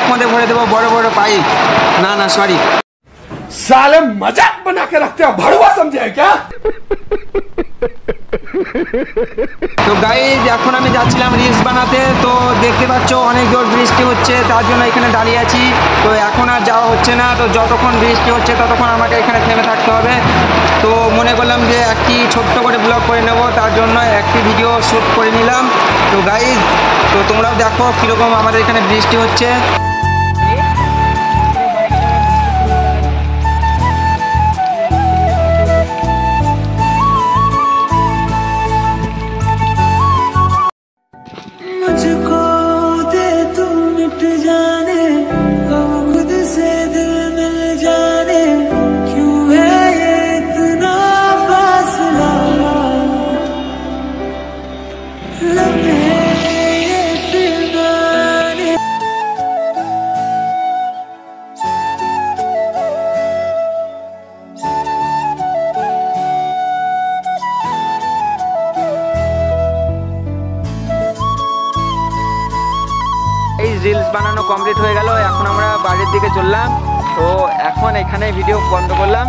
পাইপের মধ্যে ভরে দেবো, বড় বড় পাইপ। না সরি, साले मजाक बना के रखते हो, भड़वा समझे क्या? তো গাইজ এখন আমি যাচ্ছিলাম রিলস বানাতে। তো দেখতে পাচ্ছ অনেক জোর বৃষ্টি হচ্ছে, তার জন্য এখানে দাঁড়িয়ে আছি। তো এখন আর যাওয়া হচ্ছে না। তো যতক্ষণ বৃষ্টি হচ্ছে ততক্ষণ আমাকে এখানে থেমে থাকতে হবে। তো মনে করলাম যে একটি ছোট্ট করে ব্লগ করে নেব, তার জন্য একটি ভিডিও শ্যুট করে নিলাম। তো গাইজ তো তোমরাও দেখো কীরকম আমাদের এখানে বৃষ্টি হচ্ছে। রিলস বানানো কমপ্লিট হয়ে গেল, এখন আমরা বাড়ির দিকে চললাম। তো এখন এখানে ভিডিও বন্ধ করলাম।